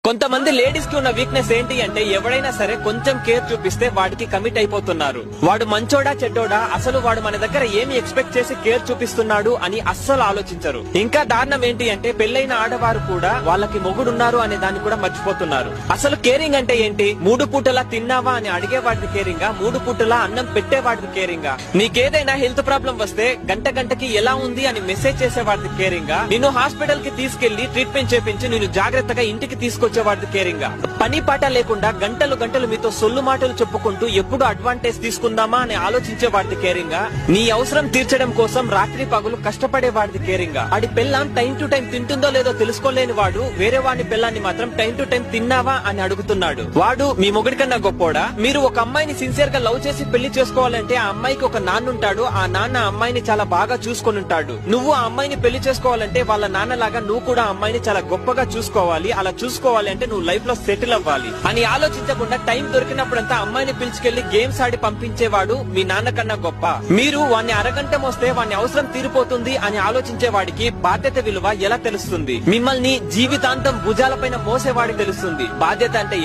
కొంతమంది లేడీస్ కి ఉన్న వీక్నెస్ ఏంటి అంటే ఎవడైనా సరే కొంచెం కేర్ చూపిస్తే వాడికి కమిట్ అయిపోతున్నారు. వాడు మంచోడా చెడ్డోడా, అసలు వాడు మన దగ్గర ఏమి ఎక్స్పెక్ట్ చేసి కేర్ చూపిస్తున్నాడు అని అస్సలు ఆలోచించరు. ఇంకా దారుణం ఏంటి అంటే పెళ్లైన ఆడవారు కూడా వాళ్ళకి మొగుడున్నారు అనే దాన్ని కూడా మర్చిపోతున్నారు. అసలు కేరింగ్ అంటే ఏంటి? 3 పూటలా తిన్నావా అని అడిగేవాడిది కేరింగా, 3 పూటలా అన్నం పెట్టేవాడిది కేరింగా, నీకేదైనా హెల్త్ ప్రాబ్లం వస్తే గంటకి ఎలా ఉంది అని మెసేజ్ చేసేవాడిది కేరింగా, నిన్ను హాస్పిటల్ కి తీసుకెళ్లి ట్రీట్మెంట్ చేపించి నేను జాగ్రత్తగా ఇంటికి తీసుకొచ్చేవాడిది కేరింగా, పని పాట లేకుండా గంటలు మీతో సొల్లు మాటలు చెప్పుకుంటూ ఎప్పుడు అడ్వాంటేజ్ తీసుకుందామా అని ఆలోచించేవాడిది కేరింగా, నీ అవసరం తీర్చడం కోసం రాత్రి పగులు కష్టపడేవాడిది కేరింగా. ఆడి పెళ్ళాం టైం టు టైం తింటుందో లేదో తెలుసుకోలేని వాడు వేరే వాడి పెళ్ళాన్ని మాత్రం టైం టు టైం తిన్నావా అని అడుగుతున్నాడు. వాడు మీ మొగుడి కన్నా గొప్పోడా? మీరు ఒక అమ్మాయిని సిన్సియర్ గా లవ్ చేసి పెళ్లి చేసుకోవాలంటే ఆ అమ్మాయికి ఒక నాన్న ఉంటాడు, ఆ నాన్న అమ్మాయిని చాలా బాగా చూసుకొని ఉంటాడు. నువ్వు ఆ అమ్మాయిని పెళ్లి చేసుకోవాలంటే వాళ్ళ నాన్నలాగా నువ్వు కూడా ఆ అమ్మాయిని చాలా గొప్పగా చూసుకోవాలి. అలా చూసుకోవాలి అంటే నువ్వు లైఫ్ లో సెటిల్ అవ్వాలి అని ఆలోచించకుండా టైం దొరికినప్పుడంతా అమ్మాయిని పిలుచుకెళ్లి గేమ్స్ ఆడి పంపించేవాడు మీ నాన్న కన్నా గొప్ప. మీరు వాడిని అరగంట మోస్తే వాడిని అవసరం తీరిపోతుంది అని ఆలోచించే వాడికి బాధ్యత విలువ ఎలా తెలుస్తుంది? మిమ్మల్ని జీవితాంతం భుజాలపైన మోసేవాడికి తెలుస్తుంది బాధ్యత అంటే